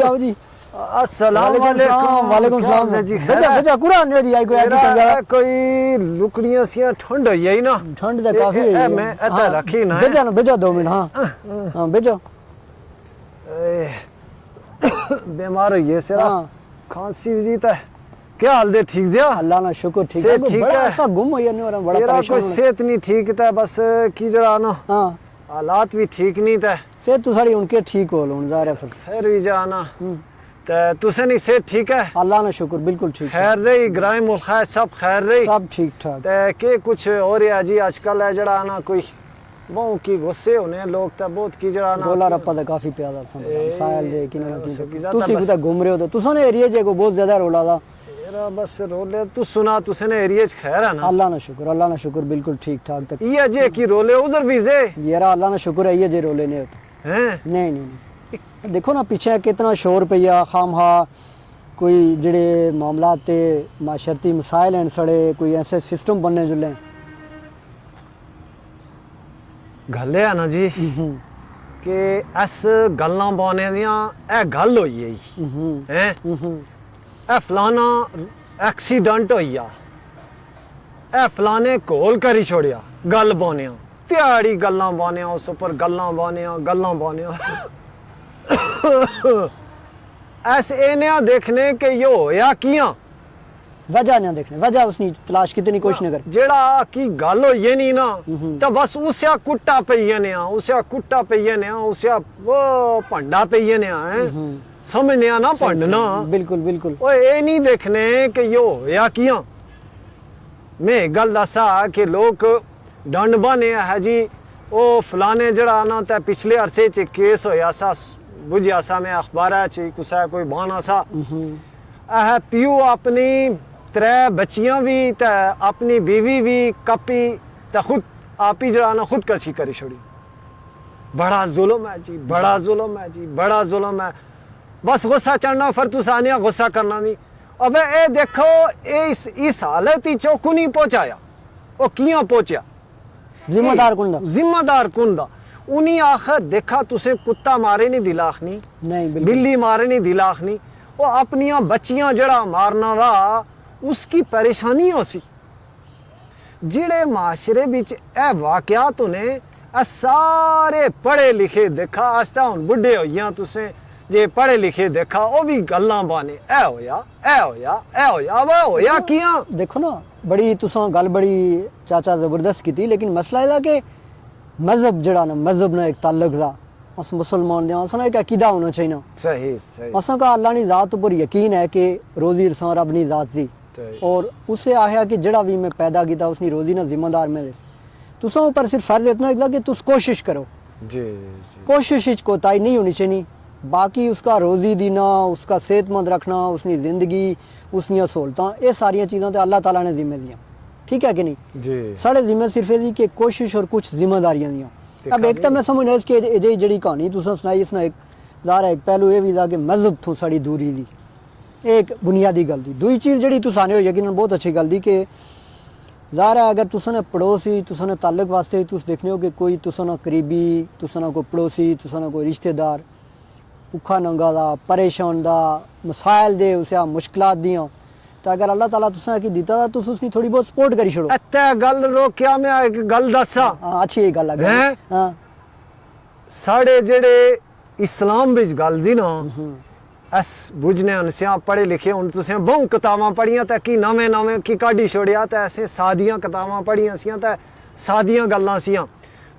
आओ जी। अस्सलाम वालेकुम। वालेकुम सलाम जी। बेजा कुरान ने जी आई कोई कोई लुकड़ियां सी ठंड होई है ना, ठंड तो काफी है। मैं इधर रखी ना बेजा 2 मिनट। हां बेजा बीमार हो ये सेरा खांसी जी ता क्या हाल दे? ठीक दिया अल्लाह ना शुक्र ठीक है। बड़ा ऐसा गुम हो जाने और बड़ा परेशान कोई सेहत नहीं ठीक था बस की जरा ना हालात भी ठीक नहीं था। सेहत तो साड़ी उनके ठीक हो लोन जा रहा फिर भी जाना ते तुसे नहीं सेहत ठीक है? अल्लाह ना शुक्र बिल्कुल ठीक है। खैर रही ग्राम मुल्क है सब खैर रही सब ठीक ठाक ते के कुछ हो रहा जी आजकल है जड़ा ना कोई बहु की गुस्से होने लोग तो बहुत की जड़ा ना रोला रप्पा तो काफी प्यादा सायल दे कि ना तुसी कुदा घूम रहे हो तो तुसा ने एरिया जे को बहुत ज्यादा रोला था मेरा बस रोले तू सुना तुसे ने एरिया च खैर है ना? अल्लाह ना शुक्र बिल्कुल ठीक ठाक तक ये जे की रोले उधर भी जे यारा अल्लाह ना शुक्र है ये जे रोले ने हैं नहीं देखो ना पीछे कितना शोर पिया खामहा कोई जड़े मामलात ते माशरती मसाइल हैं सड़े कोई ऐसे सिस्टम बनने जुले गल है ना जी कि इस गल्लां बाने दियां ए गल होई है हैं ए फलाना एक्सीडेंट होइया ए फलाने कोल करी छोड़िया गल बाने त्याड़ी गल्लां बाने उस उपर गल्लां बाने ऐसे एने देखने के यो होया कियां वजह ना देखने वजह उसनी तलाश कितनी कोशिश न कर जेड़ा की गल होई नहीं ना तो बस उसया कुट्टा पईए ने उसया कुट्टा पईए ने उसया वो भंडा पईए ने हैं समझने ना भंडना बिल्कुल बिल्कुल ओए ए नहीं देखने कि यो होया कियां। मैं गल दसा कि लोग डंड बाने है जी ओ फलाने जड़ा ना ते पिछले अरसे च केस होया सा बुझिया सा मैं अखबार च कुसा कोई बाना सा पियो अपनी 3 बच्चियां भी ते अपनी बीवी भी कपी ते खुद आप ही जड़ा ना खुदकशी करी छोड़ी। बड़ा जुल्म है जी बड़ा जुल्म है जी बड़ा जुल्म है। बस गुस्सा चढ़ना फिर तुस आने गुस्सा करना नहीं। अब ए देखो इस हालत ही चौकू नहीं पहुंचाया वो कियां पहुंचा जिम्मेदार कुंदा उन्हीं आखिर देखा तुसे कुत्ता मारे नहीं दिलाखनी नहीं बिल्ली मारे नहीं दिलाखनी वो अपनी बच्चियां जड़ा मारना वा उसकी परेशानी हो सी जिड़े माशरे बिच ए वाकयात ने सारे पढ़े लिखे देखा आस्ता हुन बुढ़े होइया तुसे जे पढ़े लिखे देखा वो भी गल्लां बाने ए होया वा होया कियां। देखो ना बड़ी तुसा गल बड़ी चाचा जबरदस्त की थी लेकिन मसला है कि मजहब जड़ा ना मजहब ना एक ताल्लुक था अस मुसलमान दे असा एक अकीदा होना चाहिए सही असा का अल्लाह नी जात पर यकीन है कि रोजी रसा रब नी जात सी और उससे आया कि जड़ा भी मैं पैदा किया उसनी रोजी ना जिम्मेदार में तुसा ऊपर सिर्फ फर्ज इतना है कि तुस कोशिश करो जी कोशिश हिच कोताही नहीं होनी चाहिए बाकी उसका रोजी देना उसका सेहतमंद रखना उसकी जिंदगी उसनिया सहूलतां ये सारिया चीज़ां तो अल्लाह ताला ने जिम्मे दियां ठीक है कि नहीं जी साढ़े जिम्मे सिर्फ ये कि कोशिश और कुछ जिम्मेदारियां दियां। अब एक तो मैं समझना कि जी कहानी तुसें सनाई इसना एक ज़ाहिर एक पहलू ये भी था कि मजहब तो साड़ी दूरी दी एक बुनियादी गल दी। दूई चीज़ जी तुस आने हो यकीनन बहुत अच्छी गल दी कि ज़ाहिर है अगर तुसें पड़ोसी तुसें ताल्लुक वास्ते तुस देखने हो कि कोई तुसें करीबी तुसें कोई पड़ोसी तुसें कोई रिश्तेदार भुखा नंगा दा परेशान दा मसाइल दे उसे मुश्किलात दियां तो अगर अल्लाह ताला तुसें की दिता ता तुस उसनी थोड़ी बहुत सपोर्ट करी छोड़ो। इत्ते गल रोकिया मैं एक गल दसा अच्छी ये गल है हां साढ़े जेड़े इस्लाम विच गल दी ना अस बुझने अनसिया पढ़े लिखे हुन तुसें बहु किताबां पढ़ियां ते की नवे की काढ़ी छोड़िया ते ऐसे सादियां किताबां पढ़ियां सियां ते सादियां गल्लां सियां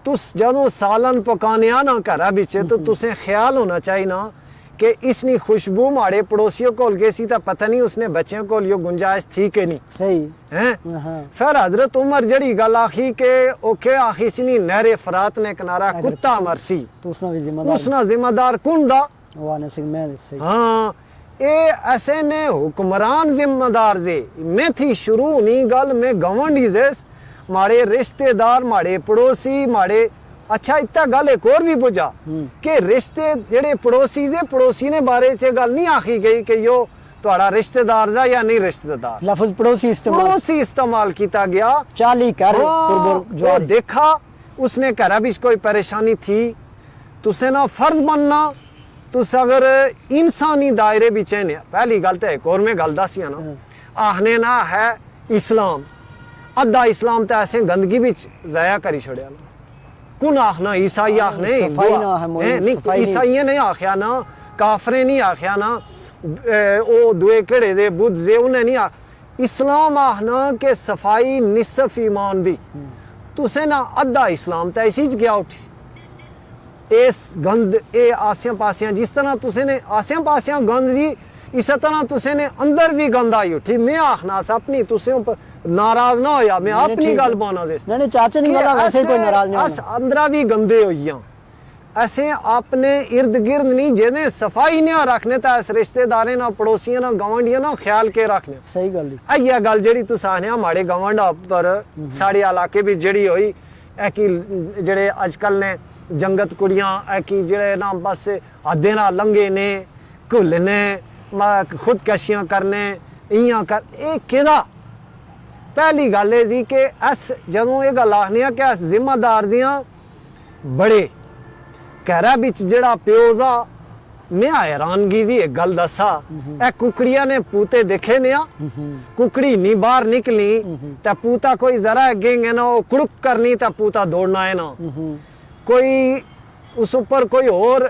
तुस जदों सालन पकाने आ ना घरा बिच तो तुसें ख्याल होना चाहिए ना कि इसनी खुशबू माड़े पड़ोसियों कोल गई सी तो पता नहीं उसने बच्चों को यो गुंजाइश थी कि नहीं सही हैं फिर हजरत उमर जड़ी गल आखी के ओके आखी सी नहरे फरात ने किनारा कुत्ता मरसी तो उसना जिम्मेदार कौन दा हाँ ए ऐसे ने हुक्मरान जिम्मेदार जे मैं थी शुरू नहीं गल में गवर्नडी जे माड़े रिश्तेदार माड़े पड़ोसी माड़े अच्छा इतना गल एक और भी बुझा कि रिश्ते जेड़े पड़ोसी ने बारे च गल नहीं आखी गई कि यो तुम्हारा रिश्तेदार जा या नहीं रिश्तेदार लफ्ज पड़ोसी इस्तेमाल किया गया चाली कर जो देखा उसने घर भी कोई परेशानी थी तुसे ना फर्ज बनना तुस अगर इंसानी दायरे बिच ने पहली गल तो एक और मैं गल दसिया ना आखने ना है इस्लाम अद्धा इस्लाम तो ऐसे गंदगी बिच जाया करी छोड़िया ना कुन आखना ईसाई आखने सफाई ना है मोहम्मद, नहीं सफाई नहीं। ईसाइया ने आख्या ना काफरे नहीं आख्या ना ओ दुए केड़े दे बुद्ध जे उन्हें नहीं आ इस्लाम आखना के सफाई निसफ ईमान दी तुसे ना अद्धा इस्लाम तो इसी च गया उठी इस गंद ए आसियां पासियां जिस तरह तुसे ने आसियां पासियां गंद जी इस तरह तुसे ने अंदर भी गंद आई उठी मैं आखना सा अपनी तुसे ऊपर नाराज ना होया मैं नहीं, अपनी ठीक गल है। बोना दे नहीं चाचा नहीं गला वैसे ही कोई नाराज नहीं अस होना अंदरा भी गंदे होइयां ऐसे अपने इर्द गिर्द नहीं जेने सफाई नहीं रखने ता इस रिश्तेदारें ना पड़ोसियां ना गवांढियां ना ख्याल के रखने सही गल दी आइया गल जेड़ी तुस आखने माड़े गवांढा पर साढ़े इलाके भी जेड़ी होई ऐ कि जेड़े अजकल ने जंगत कुड़ियां ऐ कि जेड़े ना बस हदे ना लंघे ने घुलने खुदकशियां करने इयां कर ए केदा पहली गल है जी कि अस जदों ये गल आखने आ कि अस जिम्मेदार जियां बड़े घरा बिच जेड़ा प्यो दा मैं हैरानगी जी एक गल दसा ए कुकड़िया ने पूते देखे ने कुकड़ी नहीं बाहर निकली ते पूता कोई जरा अगेंगे ना वो कुड़क करनी ते पूता दौड़ना है ना कोई उस ऊपर कोई और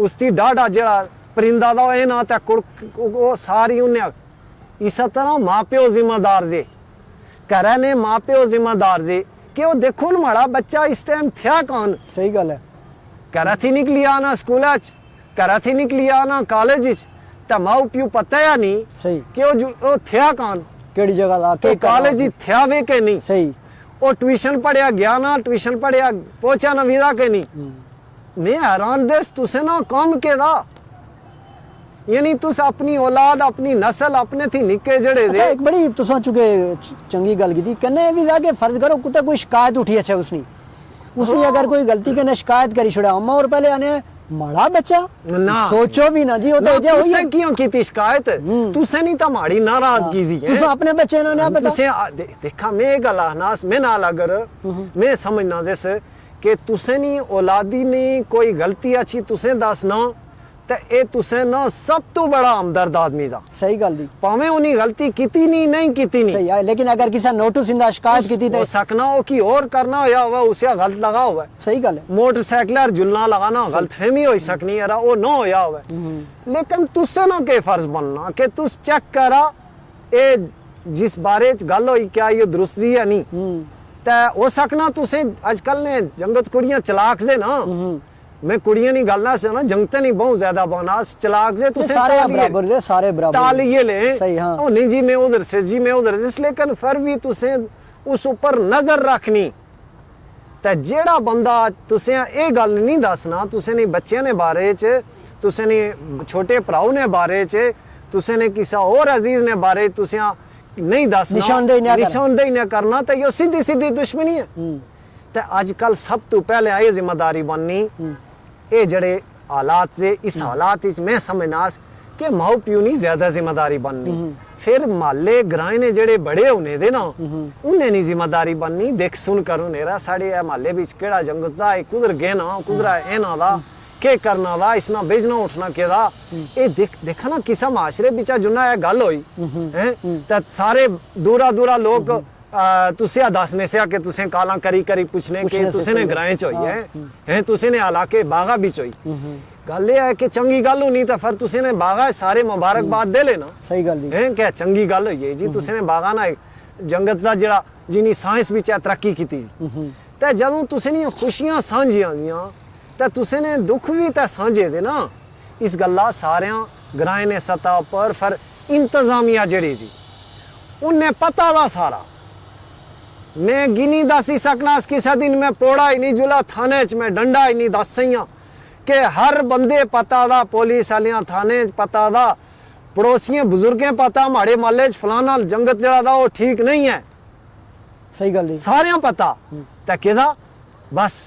उसकी डाढ़ा जेड़ा परिंदा दा है ना ते कुड़क वो सारी उन्हें इस तरह माँ प्यो जिम्मेदार जे घरा ने माँ प्यो जिम्मेदार जे कि वो देखो ना माड़ा बच्चा इस टाइम थिया कौन सही गल है घरा थी निकली आना स्कूल घरा थी निकली आना कॉलेज तो माँ प्यो पता या नहीं सही कि वो थिया कौन केड़ी जगह दा के कॉलेज ही थिया वे के नहीं सही वो ट्यूशन पढ़िया गया ना ट्यूशन पढ़िया पहुंचा ना वीरा के नहीं मैं हैरान देस तुसे ना काम के दा यानी तुस अपनी औलाद अपनी नस्ल अपने थी निके जड़े अच्छा दे एक बड़ी तुसा चुके चंगी गल की कन्ने भी लाके फर्ज करो कुत्ते कोई शिकायत उठी अच्छा उसने अगर कोई गलती कने शिकायत करी छोड़ा अम्मा और पहले आने माड़ा बच्चा ना सोचो भी ना जी वो तो जे तुसे होई क्यों की शिकायत तुसे नहीं तो माड़ी नाराजगी जी है तुसा अपने बच्चे ने ना पता तुसे देखा मैं गल आखना मैं नाल अगर मैं समझना जिस कि तुसे नहीं औलादी नहीं कोई गलती अच्छी तुसे दसना ते ए तुसे ना सब तो बड़ा हमदर्द आदमी दा सही गल दी भावें उन्हीं गलती कीती नहीं कीती नहीं सही है लेकिन अगर किसी नोटिस इंदा शिकायत की थी हो सकना हो कि और करना होया हुआ उसे गलत लगा हुआ है सही गल है मोटरसाइकिल जुलना लगाना गलतफहमी हो सकनी है वो ना होया हुआ है लेकिन तुसे ना के फर्ज बनना कि तुस चेक करा ए जिस बारे च गल होई क्या ये दुरुस्त जी है नहीं ते हो सकना तुसे आजकल ने जंगत कुड़ियां चलाक से ना मैं कुड़ियां नहीं गल ना सुना जंगते नहीं बहुत ज्यादा बना चलाक से तुसे सारे बराबर दे सारे बराबर टाल ये ले सही हाँ ओ नहीं जी मैं उधर से जी मैं उधर से लेकिन फिर भी तुसे उस ऊपर नजर रखनी ते जेड़ा बंदा तुसे ये गल नहीं दसना तुसे नहीं बच्चे ने बारे च तुसे नहीं छोटे भराओ ने बारे च तुसे ने किसी और अजीज ने बारे तुसे नहीं दसना निशानदेही ना करना तो ये सीधी सीधी दुश्मनी है ते अजकल सब तो पहले आई जिम्मेदारी बननी ये जड़े हालात से इस हालात मैं समझना कि माओ प्यो नहीं ज्यादा जिम्मेदारी बननी फिर माले ग्रां ने जड़े बड़े होने दे ना उन्हें नहीं जिम्मेदारी बननी देख सुन करूं नेरा साढ़े माले बिच केड़ा जंगजा है कुदर गए ना कुदरा एना दा के करना दा इसना बेजना उठना केदा ए देखा ना किसा माशरे बिचा जुना है गल होई हैं ते सारे दूरा दूरा लोग तुसे दसने से कि तुसे काला करी करी पूछने के तुसे ने ग्रां च होई है हैं तुसे ने हालाके बागा बिच होई गल ये है कि चंगी गल होनी तो फिर तुसे ने बागा सारे मुबारकबाद दे लेना सही गल दी हैं क्या चंगी गल होई है जी तुसे ने बागा ना जंगत दा जेड़ा जिनी साइंस बिच तरक्की कीती ते जदों तुसे ने खुशियां सांझियां दियां ते तुसे ने दुख भी ते सांझे दे ना इस गल्ला सारियां ग्रां ने सतह पर फिर इंतजामिया जेड़ी जी उन्हें पता दा सारा मैं गिनी दस ही सकना किसी दिन मैं पोड़ा ही नहीं जुला थाने च मैं डंडा ही नहीं दस सही कि हर बंदे पता दा पुलिस वालियां थाने च पता दा पड़ोसियों बुजुर्गें पता माड़े माले च फलाना जंगत जड़ा दा वो ठीक नहीं है सही गल दी सारियां पता ते केदा बस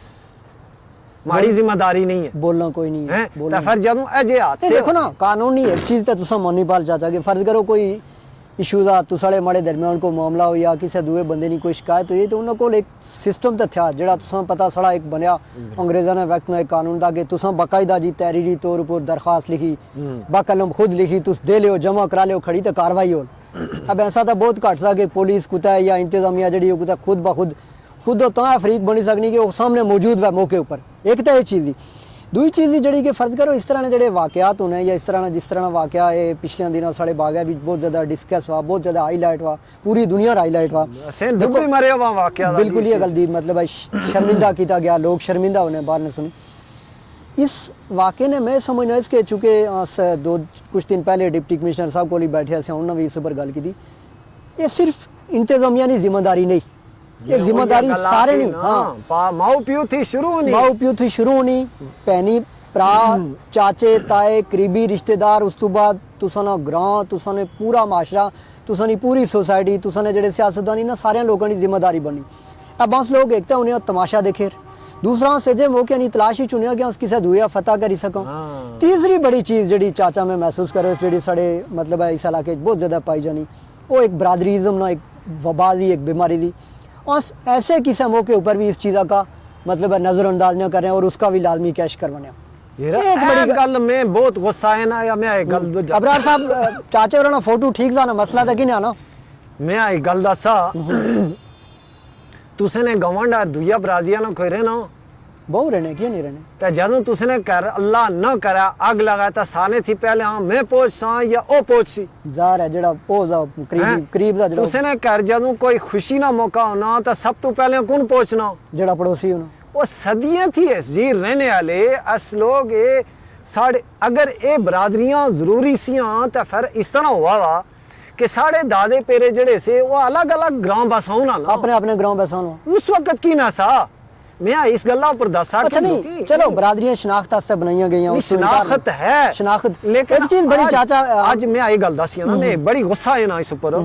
माड़ी जिम्मेदारी नहीं है बोलना कोई नहीं है तो फिर जब अजे हाथ से देखो ना कानूनी एक चीज तो तुसा मोनी पाल चाचा के फर्ज करो कोई इशू का तुसाड़े माड़े दरम्यान को मामला हो या किसी दूए बंदे की कोई शिकायत हुई तो उन्होंने को एक सिस्टम तो था जो तुसा पता साड़ा एक बनया अंग्रेज़ों ने वक्त एक कानून का कि तुसा बाकायदा जी तहरीरी तौर पर दरखास्त लिखी बाकलम खुद लिखी तुस दे लियो जमा करा लियो खड़ी तो कार्रवाई हो। अब ऐसा तो बहुत घट था कि पुलिस कुत्ता है या इंतजामिया जी कुत्ता खुद ब खुद तो फरीक बनी सकनी कि वो सामने मौजूद है मौके पर। एक तो ये चीज़ ही दूई चीज़ ही जी कि फर्ज करो इस तरह ने जो वाकयात होने या इस तरह जिस तरह वाकया ये पिछले दिनों साढ़े बागा भी बहुत ज़्यादा डिस्कस हुआ बहुत ज़्यादा हाईलाइट हुआ पूरी दुनिया हाईलाइट हुआ बिल्कुल ये गलती मतलब शर्मिंदा किया गया लोग शर्मिंदा होने बाहर ने सुनी इस वाक़े ने मैं समझना इसके चूँकि कुछ दिन पहले डिप्टी कमिश्नर साहब को बैठे से उन्होंने भी इस पर गल की ये सिर्फ इंतजामिया की जिम्मेदारी नहीं ये जिम्मेदारी सारे नहीं हाँ माऊ प्यू थी शुरू होनी भैनी भरा चाचे ताए करीबी रिश्तेदार उस तो बाद तुसा ना ग्रां तुसा ने पूरा माशरा तुसा ने पूरी सोसाइटी तुसा ने जेडे सियासतदान ना सारे लोगों की जिम्मेदारी बनी। अब बस लोग एक तो उन्हें तमाशा देखे दूसरा सजे मौके नहीं तलाश ही चुनिया कि किसी दुआ फतह करी सकूँ। तीसरी बड़ी चीज़ जी चाचा मैं महसूस करो जी साढ़े मतलब इस इलाके बहुत ज़्यादा पाई जानी वो एक बरादरीज़म ना एक वबा दी एक बीमारी दी और ऐसे किसी मौके ऊपर भी इस चीज़ा का मतलब नज़रअंदाज न करें और उसका भी लाजमी कैश करवाने। एक बड़ी गल में बहुत गुस्सा है ना या मैं एक गल अबरार साहब चाचे और ना फोटो ठीक था ना मसला था कि ना ना मैं एक गल दसा तुसे ने गवंडा दुया बराजिया ना कोई रहना बहु रहने क्यों नहीं रहने ते जदों तुसे ने कर अल्लाह न करा आग लगाया ता साने थी पहले हां मैं पहुंच सा या ओ पहुंच सी जार है जेड़ा पहुंचा करीब दा जेड़ा तुसे ने कर जदों कोई खुशी ना मौका होना ता सब तो पहले कौन पहुंचना जेड़ा पड़ोसी होना वो सदियां थी इस जी रहने वाले अस लोग ये साढ़े अगर ये बरादरियां जरूरी सियां ता फिर इस तरह हुआ वा कि साढ़े दादे पेरे जड़े से वो अलग अलग ग्रां बसाऊ ना अपने अपने ग्रां बसाऊ उस वक्त की ना सा मैं इस गल्ला पर दसा अच्छा नहीं चलो बरादरियां शनाख्त से बनाई गई हैं शनाख्त है शनाख्त लेकिन एक चीज बड़ी चाचा आज मैं आई गल दसी ना मैं बड़ी गुस्सा है ना इस ऊपर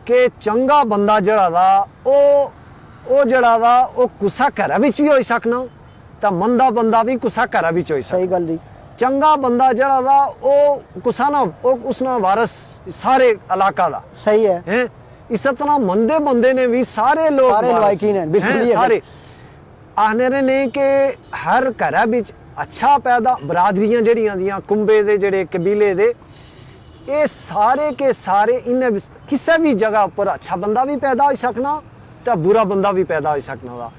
कि चंगा बंदा जड़ा वा ओ जड़ा वा ओ कुसा घर विच भी होई सकना ता मंदा बंदा भी कुसा घर विच होई सकना। सही गल दी चंगा बंदा जड़ा वा ओ कुसा ना ओ उसना वारस सारे इलाका दा सही है हैं इस तरह मंदे बंदे ने भी सारे लोग सारे लायकीन हैं बिल्कुल सारे आखने ने कि हर घर बिच अच्छा पैदा बरादरियां जड़ियां दियां कुंबे दे जड़े कबीले दे ये सारे के सारे इन्हें किसी भी जगह पर अच्छा बंदा भी पैदा हो सकना तो बुरा बंदा भी पैदा हो सकना वा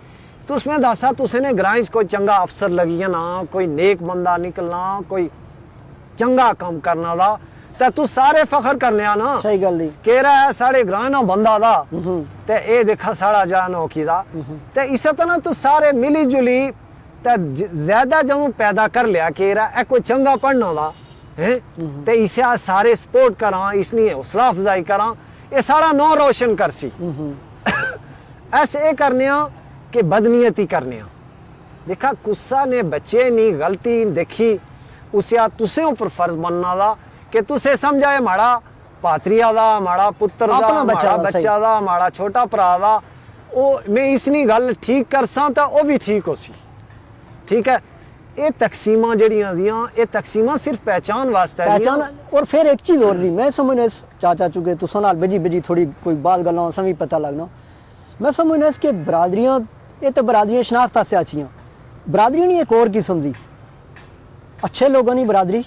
तो उसमें दसा तुसने ग्रां कोई चंगा अफसर लगी ना कोई नेक बंदा निकलना कोई चंगा काम करना दा ते तू सारे फखर करने ना सही गल दी कह रहा है साढ़े ग्रां ना बंदा दा ते ए देखा साड़ा जान हो की दा ते इस तरह तू सारे मिली जुली ते ज्यादा जब पैदा कर लिया कह रहा है कोई चंगा पढ़ना दा है ते इसे सारे सपोर्ट करा इसलिए हौसला अफजाई करा ये सारा नौ रोशन कर सी ऐसे करने कि बदनीयती करने देखा गुस्सा ने बच्चे नी गलती देखी उसे तुसे ऊपर फर्ज बनना दा कि तुसे समझाए माड़ा पात्रिया दा माड़ा पुत्र दा माड़ा बच्चा दा माड़ा छोटा भरा दा ओ मैं इसनी गल ठीक कर सा ता ओ भी ठीक हो सी ठीक है। ये तकसीमा जड़ियां दियां ये तकसीमा सिर्फ पहचान वास्ते पहचान और फिर एक चीज और दी मैं समझने चाचा चुके तुसा नाल बजी बजी थोड़ी कोई बात गल्लां सभी पता लगना मैं समझना इसके बरादरियां ये तो बरादरियां शनाख्त से आचियां बरादरी नहीं एक और किस्म दी अच्छे लोगों की बरादरी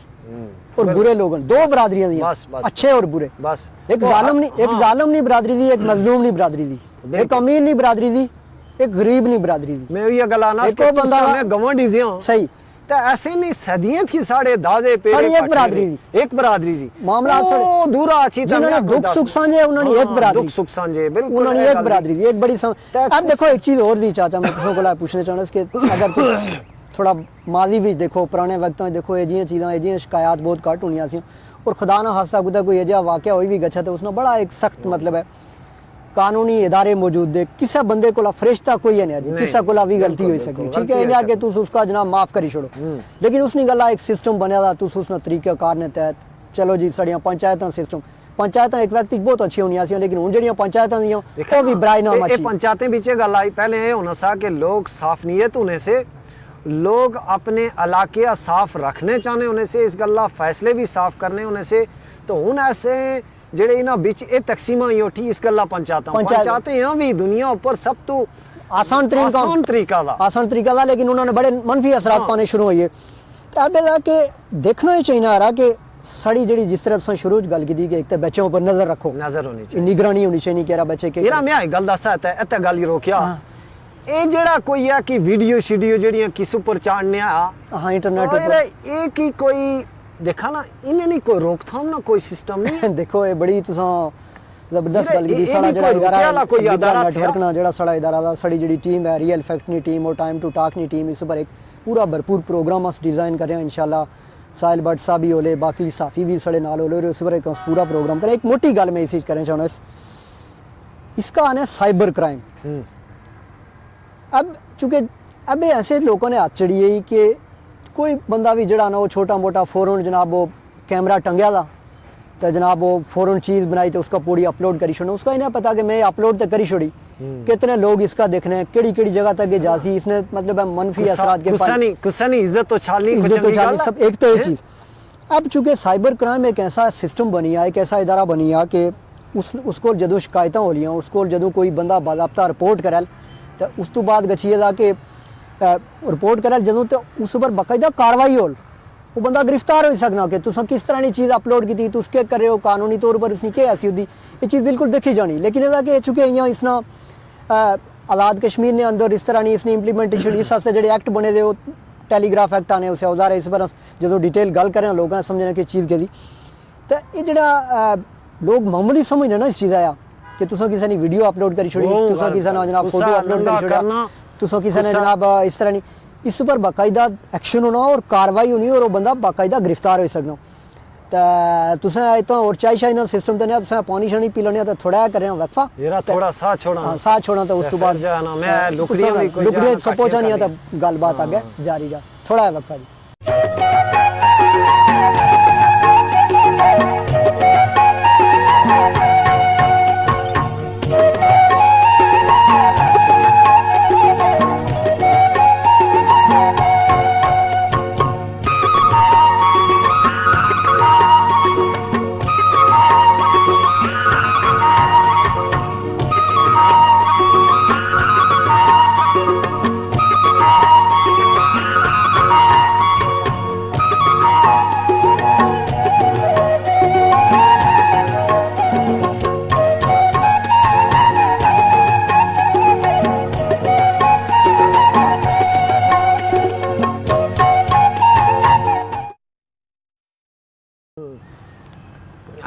और बुरे लोगों दो बरादरियां दी अच्छे और बुरे बस एक जालिम नहीं बरादरी दी एक मजलूम नहीं बरादरी दी एक अमीर नहीं बरादरी दी एक गरीब नहीं बरादरी दी मैं ये गल आना एक बंदा गवंडी दियां सही तो ऐसे नहीं सदियां थी साढ़े दादे पेरे एक बरादरी दी मामला ओ दूरा अच्छी जिन्होंने दुख सुख साझे उन्होंने एक बरादरी दुख सुख साझे बिल्कुल उन्होंने एक बरादरी दी एक बड़ी अब देखो एक चीज और दी चाचा मैं तुमको को पूछना चाहना कि अगर तुम थोड़ा माजी भी देखो पुराने वक्त में देखो ये चीज़ां ये शिकायत बहुत घट होनी सी और खुदा ना हादसा कुदा कोई अजिहा वाकया हो भी गच्छा तो उसने बड़ा एक सख्त मतलब है कानूनी इदारे मौजूद है किसी बंदे को फरिश्ता कोई नहीं है किसी को भी गलती हो सकती ठीक है इन्हें कि तुस उसका जनाब माफ करी छोड़ो लेकिन उसने गला एक सिस्टम बनया था तुस उसने तरीक़ाकार ने तहत चलो जी साड़ियां पंचायत सिस्टम पंचायत एक व्यक्ति बहुत अच्छी होनी सी लेकिन हुण जड़ियां पंचायत दियां वो भी बराई नाम अच्छी पंचायतें बीच गल आई पहले ये होना सा कि लोग साफ नीयत होने से लोग अपने इलाके साफ रखने चाहने होने से इस गल्ला फैसले भी साफ करने होने से तो हुण ऐसे ਜਿਹੜੇ ਇਹਨਾਂ ਵਿੱਚ ਇਹ ਤਕਸੀਮਾਂ ਹੀ ਉਠੀ ਇਸ ਗੱਲਾਂ पंचायतें हैं भी दुनिया ऊपर सब तो आसान तरीका था, लेकिन उन्होंने बड़े मनफी असरात पाने शुरू होइए। तो अब जाके देखना ही चाहिए आ रहा कि साड़ी जड़ी जिस तरह से शुरू गल की कि एक तो बच्चों पर नजर रखो, नजर होनी चाहिए, निगरानी होनी चाहिए कि बच्चे के मेरा मैं गल दसा इत्ते गल ही रोकिया ਇਹ ਜਿਹੜਾ ਕੋਈ ਹੈ ਕਿ ਵੀਡੀਓ ਸ਼ੀਡੀਓ ਜਿਹੜੀਆਂ ਕਿਸ ਉੱਪਰ ਚਾੜਨੇ ਆ ਹਾਂ ਇੰਟਰਨੈਟ ਉੱਪਰ ਇਹ ਕੀ ਕੋਈ ਦੇਖਾ ਨਾ ਇਹਨੇ ਨਹੀਂ ਕੋਈ ਰੋਕਥਾਮ ਨਾ ਕੋਈ ਸਿਸਟਮ ਨਹੀਂ ਦੇਖੋ ਇਹ ਬੜੀ ਤੁਸੀਂ ਜ਼ਬਰਦस्त ਗੱਲ ਕੀਤੀ। ਸਾਡਾ ਜਿਹੜਾ ਇਦਾਰਾ ਕੋਈ ਨੈਟਵਰਕ ਨਾ ਜਿਹੜਾ ਸਾਡਾ ਇਦਾਰਾ ਦਾ ਸਾਡੀ ਜਿਹੜੀ ਟੀਮ ਹੈ ਰੀਅਲ ਫੈਕਟ ਨੀ ਟੀਮ और टाइम टू टॉक नी टीम इस पर एक पूरा भरपूर प्रोग्राम अस डिजाइन कर रहे हैं इंशाल्लाह। साहिल भट्ट साहब भी होले, बाकी साफी भी साढ़े नाल होले, उस पर एक पूरा प्रोग्राम करें। एक मोटी गल मैं इसी करना चाहना इसका आना साइबर क्राइम। अब चूंकि अब ऐसे लोगों ने हाथ चढ़ी है कि कोई बंदा भी जड़ा ना वो छोटा मोटा फ़ौरन जनाब वो कैमरा टंगया था तो जनाब वो फ़ौरन चीज़ बनाई तो उसका पूरी अपलोड करी छोड़ना। उसका ही ना पता कि मैं अपलोड तो करी छोड़ी, कितने लोग इसका देखने हैं, केड़ी केड़ी जगह तक ये जासी इसने मतलब मनफी असरात के गुस्सा नहीं इज्जत तो छाली सब एक तो ये चीज़। अब चूंकि साइबर क्राइम एक ऐसा सिस्टम बनी है, एक ऐसा इदारा बनी है कि उसको जदों शिकायत हो लियां, उसको जदों कोई बंदा बाज़ाब्ता रिपोर्ट करे तो उस तो बाद गच्छिए दा कि रिपोर्ट करे जदों तो उस पर बाकायदा कार्रवाई हो, वो बंदा गिरफ्तार हो सकना कि तुम किस तरह की चीज़ अपलोड की थी, तुस क्या कर रहे हो, कानूनी तौर पर उसने क्या ऐसी होती ये चीज़ बिल्कुल देखी जानी। लेकिन यह कि चूंकि इं इसना आज़ाद कश्मीर ने अंदर इस तरह नहीं इसने इंप्लीमेंटेशन इस वास्ते जो एक्ट बने दे टेलीग्राफ एक्ट आने उस औजार इस पर जो डिटेल गल करें लोगों समझना कि चीज़ के तो ये जरा लोग मामूली समझने ना इस चीज़ आया कि तुम किसी ने वीडियो अपलोड करी छोड़ी, तुम किसी ने जनाब फोटो अपलोड करी छोड़ा, तुम किसी ने जनाब इस तरह नहीं, इस पर बाकायदा एक्शन होना और कार्रवाई होनी और वो बंदा बाकायदा गिरफ्तार हो सकना। तो तुसें इतना और चाय शाय ना सिस्टम तो नहीं, तुसें पानी शानी पी लेने तो थोड़ा करें वक्फा थोड़ा साह छोड़ा साह छोड़ा तो उस तो बाद मैं लुकड़ियां सब पहुंचा नहीं तो गलबात आगे जारी जा थोड़ा है वक्फा जी।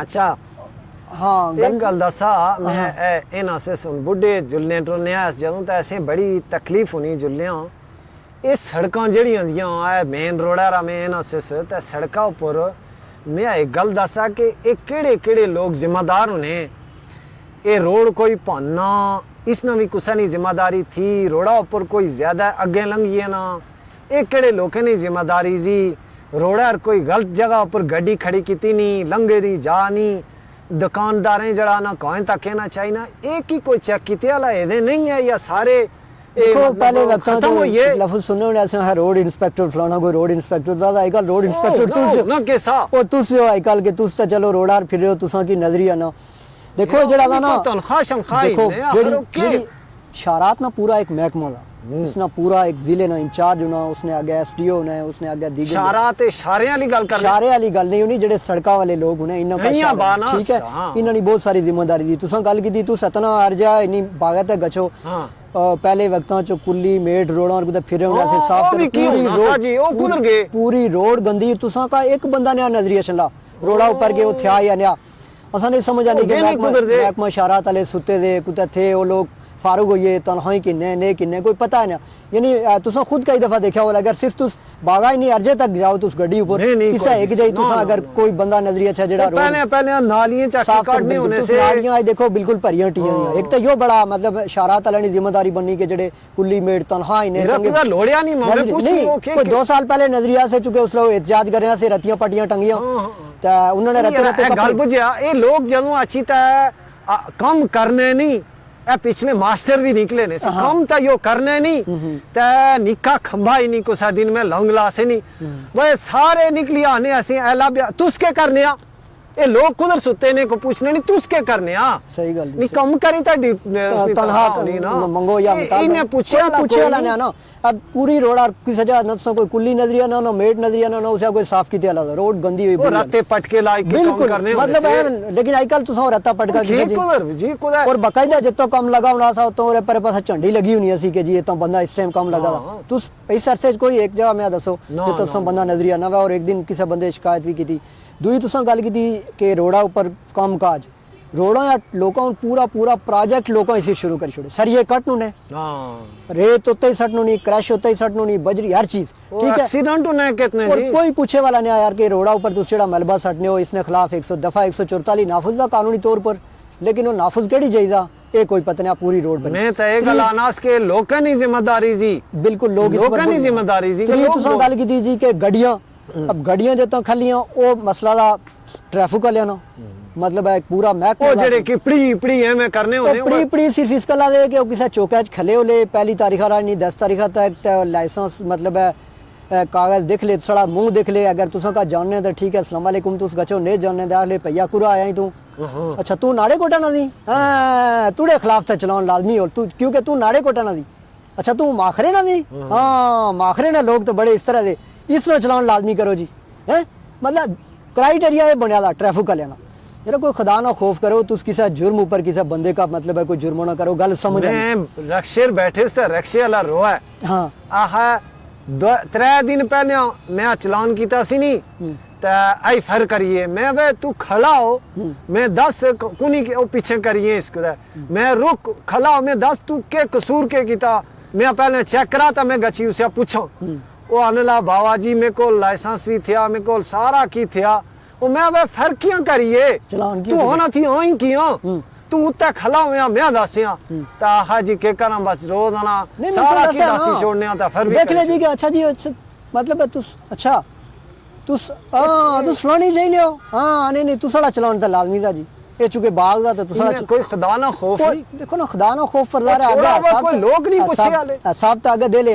अच्छा हाँ एक गल दसा मैं इन्हां से सुन बुढ़े जुलने टुलने जदों तो ऐसे बड़ी तकलीफ होनी जुलियां ये सड़कां जड़ियां दियां ऐ मेन रोड़ा में इन्हां से ते सड़कां उपर मैं एक गल दसा कि ये केड़े केड़े लोग जिम्मेदार होने ये रोड कोई भाना इसना भी कुछ नहीं जिम्मेदारी थी रोड़ा उपर कोई ज्यादा अगे लंघिए ना ये केड़े लोगों ने जिम्मेदारी जी रोड़ा कोई गलत जगह पर गड्डी खड़ी की नहीं लंघे नहीं जा नहीं दुकानदारें जड़ा ना कौन तक कहना चाहिए ना एक ही कोई चेक किते वाला ये नहीं है या सारे पहले वक्त लफ्ज सुने होने ऐसे है रोड इंस्पेक्टर फलाना कोई रोड इंस्पेक्टर दा आजकल रोड इंस्पेक्टर ना कैसा ओ तुस हो आजकल के तुस तो चलो रोडार फिर रहे हो तुसा की नजरिया ना देखो जड़ा दा ना देखो जेडी शारात ना पूरा एक महकमा दा इसना पूरा एक जिले ना इंचार्ज होना उसने आगे एसडीओ होना है उसने आगे दीगर शारा ते शारे वाली गल कर शारे वाली गल नहीं होनी जेडे सड़का वाले लोग होने इन्ना का ठीक है इन्ना नहीं बहुत सारी जिम्मेदारी दी तुसा गल कीती तू सतना अर्जा इन्नी बागत है गचो पहले वक्तां च कुल्ली मेट रोड़ा और कुछ फिरे होने से साफ कर पूरी रोड गंदी तुसा का एक बंदा ने नजरिया चला रोड़ा ऊपर के वो थया या नया असा नहीं समझ आनी कि महकमा शारात वाले सुते दे कुछ थे वो लोग फारूक हो ये तनख्वाही किन्ने ने किन्ने कोई पता है ना यानी तुसा खुद कई दफा देखा होगा अगर सिर्फ तुस बागा ही नहीं अर्जे तक जाओ तुस गड्डी ऊपर किसा एक जाई तुसा अगर कोई बंदा नजरिया अच्छा जेड़ा रोड पहले नालियां चक्की काटने होने से नालियां आज देखो बिल्कुल भरियां टियां एक तो यो बड़ा मतलब शारात वाले की जिम्मेदारी बननी के जेड़े कुल्ली मेट तनख्वाही ने चंगे लोड़िया नहीं मामे कुछ कोई 2 साल पहले नजरिया से चुके उस लोग एहतजाज कर रहे से रतियां पटियां टंगियां तो उन्होंने रते गल बुझिया ये लोग जदों अच्छी काम करने नहीं पिछले मास्टर भी निकले ने कम तो यो करने नहीं ते निका खंबा ही नहीं कुछ दिन में लंग ला से नहीं वह सारे निकली आने ऐसे एला तुस के करने ਇਹ ਲੋਕ ਕੁਦਰ ਸੁੱਤੇ ਨੇ, ਕੋ ਪੁੱਛਣੇ ਨਹੀਂ ਤੁਸ ਕੇ ਕਰਨੇ ਆ। सही गल नहीं कम करी ताडी तनहा मंगो या इन्हें पूछे वाला ने ना। अब पूरी रोड और किसी जगह न तो कोई कुल्ली नजरिया ना ना मेड नजरिया ना ना उसे कोई साफ की तेला रोड गंदी हुई राते पटके लाइक के काम करने मतलब है। लेकिन आजकल तो रत्ता पटका जी कुदर और बकायदा जितो कम लगा होना सा तो पर पास झंडी लगी होनी सी कि जी तो बंदा इस टाइम कम लगा तू इस अरसे कोई एक जगह मैं दसो जितो बंदा नजरिया ना और एक दिन किसी बंदे शिकायत भी की थी। दूई तुसा गल की कि रोड़ा ऊपर काम काज रोड़ा या लोगों पूरा पूरा प्रोजेक्ट लोगों इसी शुरू कर छोड़े सरिये कट नु ने रेत होते ही सट नु नहीं क्रैश होते ही सट नु नहीं बजरी हर चीज ठीक है एक्सीडेंट होने कितने और कोई पूछे वाला नहीं यार कि रोड़ा ऊपर तुम जेड़ा मलबा सटने हो इसने खिलाफ 100 दफा 144 नाफुजा कानूनी तौर पर लेकिन वो नाफुज केड़ी जायजा ये कोई पता नहीं पूरी रोड बनी मैं तो एक गलानास के लोगों की जिम्मेदारी जी बिल्कुल लोगों की जिम्मेदारी जी कि तुसा गल की जी कि गड्डियां अब गड्डियां जो खलियां वो मसला दा ट्रैफिक वाले ना मतलब है पूरा महकमा वो जेड़े कि पड़ी है मैं करने होने पड़ी सिर्फ इस कला दे कि किसी चौके च खले होले पहली तारीख नहीं 10 तारीख तक लाइसेंस मतलब है कागज देख ले थोड़ा मुंह देख ले अगर तुसा का जानने तो ठीक है अस्सलाम वालेकुम तुस गचो नहीं जानने दे ले भैया कुरा आया ही तू अच्छा तू नाड़े कोटा ना दी तुड़े खिलाफ था चलान लाजमी हो तू क्योंकि तू नाड़े कोटा ना दी अच्छा तू माखरे ना दी हाँ माखरे ना लोग तो बड़े इस तरह दे इसमें चलान लाजमी करो जी है मतलब क्राइटेरिया ये बनया ट्रैफिक का लेना जरा कोई खुदा ना खौफ करो तुस किसी जुर्म ऊपर किसी बंदे का मतलब है कोई जुर्म ना करो गल समझ रक्षे बैठे से रक्षे वाला रोआ है हाँ आहा 3 दिन पहले मैं चलान किया सी नहीं आई फर करिए मैं वे तू खड़ा हो मैं 10 कुनी के पीछे करिए इसको मैं रुक खड़ा हो मैं 10 तू के कसूर के किता मैं पहले चेक करा था मैं गची उसे पूछो वो आने ला बाबा जी मेरे को लाइसेंस भी थिया मेरे को सारा की थिया वो मैं वे फर्क क्यों करिए तू होना थी हाँ ही किया तू उत्ते खला हुआ मैं दसिया ता हाजी के करा बस रोजाना सारा की दसी छोड़ने आता फिर देख ले जी कि अच्छा जी मतलब है तू अच्छा तू हां तू सुनानी चाहिए हो हां नहीं नहीं तू सारा चलान तो लाजमी था जी ये चुके बाग दा तो सारा कोई खुदा ना खौफ नहीं देखो ना खुदा ना खौफ फरदा रहा आगे कोई लोग नहीं पूछे वाले साहब तो आगे दे ले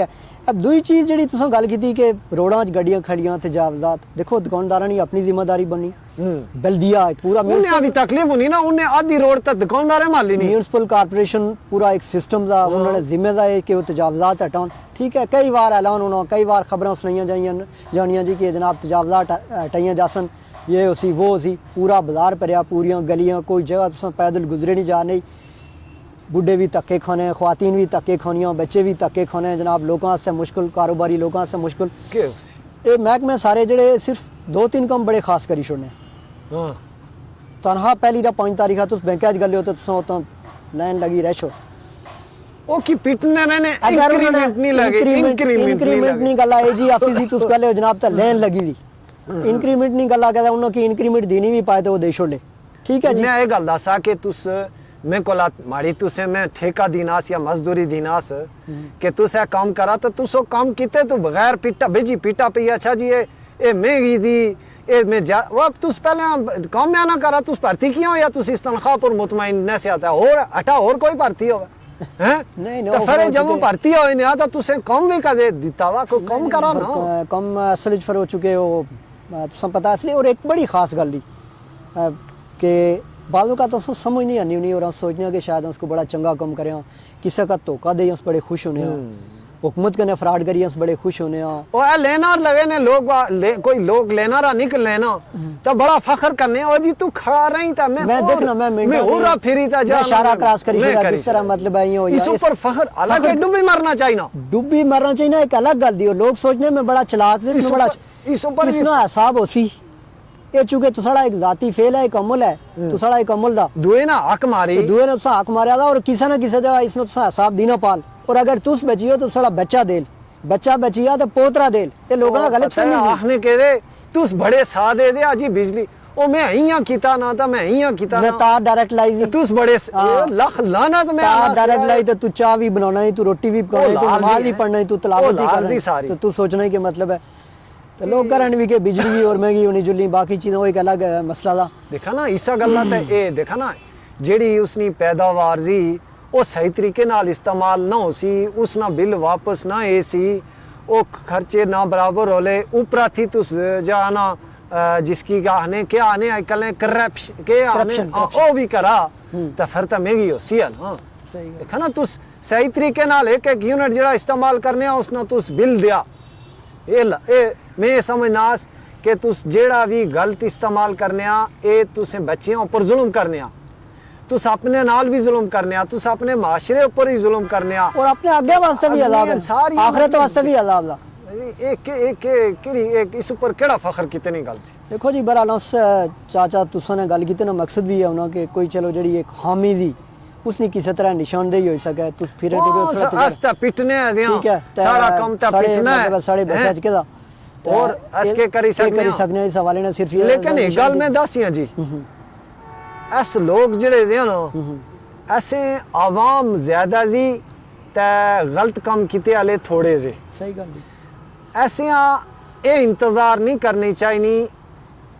अब दूई चीज जेडी तुसा गल कीती कि रोडां च गड्डियां खड़ियां तजावजात देखो दुकानदारां नी अपनी जिम्मेदारी बनी बल्दिया पूरा उन्हें अभी तकलीफ होनी ना उन्हें आधी रोड तक दुकानदार है माली नहीं म्युनिसिपल कारपोरेशन पूरा एक सिस्टम दा उन्होंने जिम्मेदारी है कि वो तजावजात हटाउन ठीक है कई बार ऐलान होना कई बार खबरां सुनाइयां जानियां जी कि जनाब तजावजात हटाइयां जासन ये उसी वो उसी पूरा बाजार भरिया पूरियां गलियां कोई जगह तुसा पैदल गुजरे नहीं जा नहीं बुढ़े भी धक्के खाने ख्वातीन भी धक्के खानियां बच्चे भी धक्के खाने जनाब लोगों से मुश्किल कारोबारी लोगों से मुश्किल ये महकमे सारे जड़े सिर्फ 2-3 काम बड़े खास करी छोड़ने तनहा पहली 5 तारीख तुस बैंक च गले हो तो लाइन लगी रह छो ओ की पिटने ने इंक्रीमेंट नहीं लगे इंक्रीमेंट नहीं गल्ला है जी ऑफिस ही तुस गले हो जनाब तो लाइन लगी दी इंक्रीमेंट नहीं गल्ला कहदा उन्होंने की इंक्रीमेंट देनी भी पाए तो वो दे छोड़े ठीक है जी मैं ये गल दसा कि तुस मैं कोला माड़ी तुसे मैं ठेका दीनास या मजदूरी दीनास कि तुसे काम करा तो तुसो काम किते तो बगैर पिटा भेजी पिटा पे अच्छा जी ये महंगी दी ए मैं जा वो तुस पहले काम में ना करा तुस भर्ती क्यों या तुस इस तनख्वाह पर मुतमईन न से आता और हटा और कोई भर्ती होवे हैं नहीं तो फिर जब वो भर्ती होए ने आता तुसे काम भी कर दिता वा को काम करा ना कम असल फर हो चुके हो तुसा पता असली और एक बड़ी खास गल दी कि बाजू का तो समझ नहीं आनी उन्हीं और सोचने कि शायद उसको बड़ा चंगा कम करें किसी का धोखा दे उस बड़े खुश होने हुकूमत के ने फ्रॉड करिए उस बड़े खुश होने और लेना लगे ने लोग कोई लोग लेना रहा निकल लेना तो बड़ा फखर करने और जी तू खड़ा रही था मैं देखना मैं पूरा फिरी था जा इशारा क्रॉस करी जिस तरह मतलब है ये इस ऊपर फखर अलग है डुब्बी मरना चाहिए ना डुब्बी मरना चाहिए ना एक अलग गल दी लोग सोचने में बड़ा चलाक थे इसमें बड़ा इस ऊपर इसना हिसाब होसी ये चूंकि तुसाड़ा एक जाती फेल है एक अमल है तुसाड़ा एक अमल दा दुए ना हक मारी दुए ने तुसा हक मारया दा और किसी ना किसी जगह इसने तुसा हिसाब दीना पाल और अगर तुस बचियो तो तुसाड़ा बच्चा देल बच्चा बचिया तो पोतरा देल ये लोगों का गलत फहमी है आखने कह दे तुस बड़े सा दे दे अजी बिजली ओ मैं हियां कीता ना था मैं हियां कीता मैं तार डायरेक्ट लाई दी तुस बड़े लख लाना तो मैं तार डायरेक्ट लाई तो तू चाय भी बनाना है तू रोटी भी पकाना है तू नमाज भी पढ़ना है तू तिलावत भी करना है तो तू सोचना है कि मतलब है तो लोग करन भी के बिजली भी और महंगी होनी जुलनी बाकी चीजें वो एक अलग मसला था देखा ना इसा गल्ला ते ए देखा ना जेड़ी उसनी पैदावार जी वो सही तरीके नाल इस्तेमाल ना हो सी उसना बिल वापस ना ए सी वो खर्चे ना बराबर होले ऊपरा थी तुस जाना जिसकी आने क्या आने आजकल करप्शन के आने Corruption, ओ भी करा तो फिर तो महंगी हो सी है ना सही गल देखा ना तुस सही तरीके नाल एक एक यूनिट जड़ा इस्तेमाल करने उसना तुस बिल दिया ए मैं समझनास कि तुस जेड़ा भी गलत इस्तेमाल करने ए तुसें बच्चियां ऊपर जुल्म करने तुस अपने नाल भी जुल्म करने तुस अपने माशरे ऊपर ही जुल्म करने और अपने आगे वास्ते भी अजाब है सारी आखिरत वास्ते भी अजाब दा एक इस ऊपर केड़ा फखर कितनी गल थी देखो जी बहरहाल उस चाचा तुसा ने गल की ना मकसद भी है उन्होंने कि कोई चलो जड़ी एक हामी दी उसने किसी तरह निशानदेही हो सके तुस फिरे अस्ता पिटने ठीक है सारा काम ता पिटना है साढ़े बच्चे के दा और असके करी सकने इस हवाले ने सिर्फ लेकिन एक गल मैं दसिया जी ऐस लोग जड़े दे ना ऐसे आवाम ज्यादा जी ते गलत काम किते आले थोड़े जे सही गल जी ऐसे ये इंतजार नहीं करनी चाहिए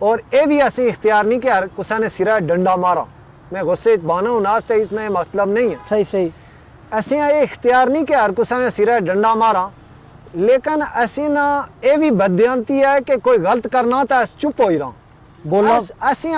और ये भी ऐसे इख्तियार नहीं कि हर कुसा ने सिरा डंडा मारा मैं गुस्से बाना हूं नाश्ते इसमें मतलब नहीं है सही सही ऐसे ये इख्तियार नहीं कि हर कुसा ने सिरा डंडा मारा लेकिन ऐसी ना ये भी बदयांती है कि कोई गलत करना तो चुप हो ही रहा बोलना ऐसे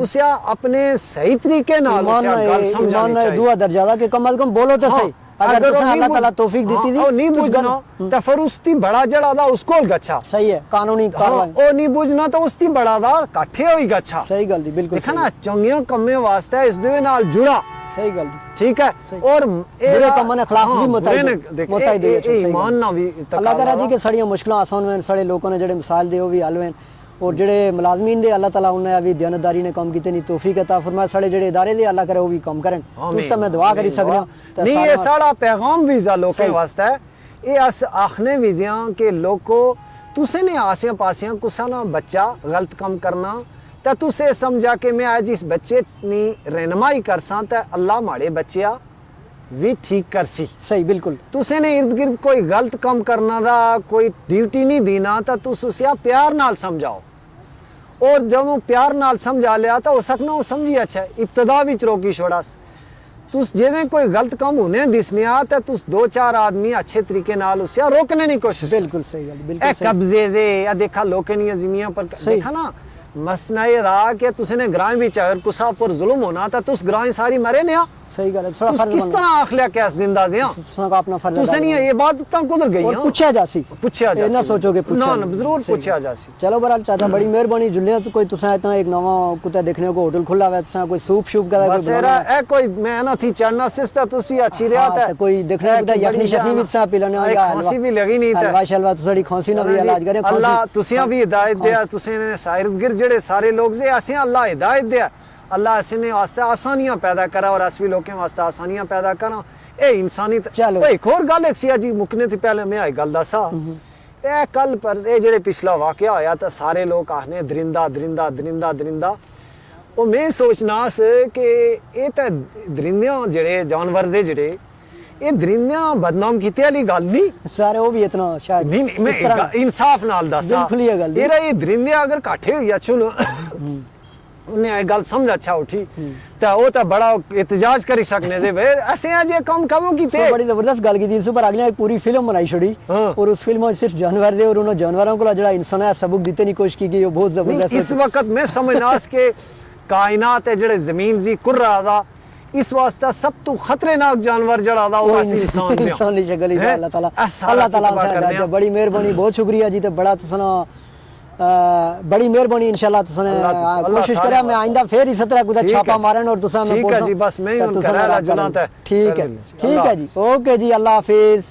उसे अपने सही तरीके नाल उसे गल समझानी चाहिए दुआ दर्जा दा कि कम अज कम बोलो तो सही अगर तुसें अल्लाह ताला तौफीक देती थी नहीं बुझना तो फिर उसकी बड़ा जड़ा दा उसको गच्छा सही है कानूनी कार्रवाई ओ नहीं बुझना तो उसकी बड़ा दा काठे होई गच्छा सही गल दी बिल्कुल देखा ना चंगियां कम्मे वास्ते इस दे नाल जुड़ा सही गल दी ठीक है और बुरे कम्मां ने खिलाफ भी मुताई दे ईमान ना भी अल्लाह करा जी के सड़ियां मुश्किलां आसान होन सड़े लोगों ने जेड़े मिसाल दे ओ भी हल होन और जेड़े मुलाजमीन दे अल्लाह ताला उन्हें अभी दयानतदारी ने काम कीते नहीं तौफीक अता फरमाए साढ़े जेड़े इदारे दे अल्लाह करे वो भी काम करन तुस मैं दुआ करी सकना नहीं ये सारा पैगाम भी जा लोके वास्ते है ये अस आखने भी जियां के लोको तुसे ने आसियां पासियां कुसा ना बच्चा गलत काम करना ते तुसे समझा के मैं आज इस बच्चे नी रहनुमाई करसा ते अल्लाह माड़े बच्चिया भी ठीक करसी सही बिल्कुल तुसे ने इर्द गिर्द कोई गलत काम करना दा कोई ड्यूटी नहीं देना तो तुस उसे प्यार नाल समझाओ और जब वो प्यार नाल समझा लिया तो हो सकना वो समझी अच्छा है इब्तदा विच रोकी छोड़ा तुस जिवें कोई गलत काम होने दिसने तो तुस दो चार आदमी अच्छे तरीके नाल उसे रोकने की कोशिश बिल्कुल सही गल बिल्कुल सही कब्जे जे या देखा लोकें दी ज़मीन पर देखा ना मसना ये रहा कि तुसे ने ग्रां विच अगर कुसा पर जुल्म होना तो तुस ग्रां सारी मरे ने सही गल है थोड़ा फर्ज किस तरह आख लिया कैस जिंदा जे तुसा का अपना फर्ज तुसे नहीं ये बात तक कुदर गई और पूछा जासी ना सोचोगे ना जरूर पूछा जासी चलो बहरहाल चाचा बड़ी मेहरबानी जुलिया तो कोई तुसा इतना एक नवा कुत्ता देखने को होटल खुला हुआ तुसा कोई सूप शूप का बस ए कोई मैं ना थी चढ़ना सिस्ता तुसी अच्छी रहा था कोई देखने को यखनी शखनी भी तुसा पिलाने या खांसी भी लगी नहीं था हलवा शलवा तुसड़ी खांसी ना भी इलाज करे अल्लाह तुसियां भी हिदायत दिया तुसे ने साइर गिर जेड़े सारे लोग जे असें अल्लाह हिदायत दिया अल्लाह असें वास्ते आसानियां पैदा करा और अस भी लोकें वास्ते आसानियां पैदा करा ए इंसानी चलो एक और गल एक सिया जी मुकने ते पहले मैं आई गल दसा ए कल पर ए जेड़े पिछला वाकया होया तो सारे लोग आखने दरिंदा दरिंदा दरिंदा दरिंदा और मैं सोचना कि ये तो दरिंदियां जेड़े जानवर जे जेड़े ये दरिंदियां बदनाम कीते वाली गल नहीं सारे वो भी इतना शायद नहीं मैं इंसाफ नाल दसा बिल्कुल ये गल ये दरिंदियां अगर काठे होई अच्छो उन्हें ये गल समझ अच्छा उठी तो वो तो बड़ा एहतजाज करी सकने दे ऐसे जे काम कदों कीते बड़ी जबरदस्त गल की इस पर अगले एक पूरी फिल्म बनाई छोड़ी और उस फिल्म में सिर्फ जानवर दे और उन जानवरों को जड़ा इंसान है सबक देते नहीं कोशिश की गई वो बहुत जबरदस्त इस वक्त मैं समझनास के कायनात है जड़े जमीन जी कुर्रा दा इस वास्ते सब तो खतरनाक जानवर जड़ा दा वो इंसान दी शक्ल ही अल्लाह ताला बड़ी मेहरबानी बहुत शुक्रिया जी ते बड़ा तुसना बड़ी मेहरबानी इंशाल्लाह तुसने कोशिश करा मैं आइंदा फिर इस तरह कुछ छापा मारन और तुसा मैं ठीक है जी बस मैं ही ठीक है जी ओके जी अल्लाह हाफिज।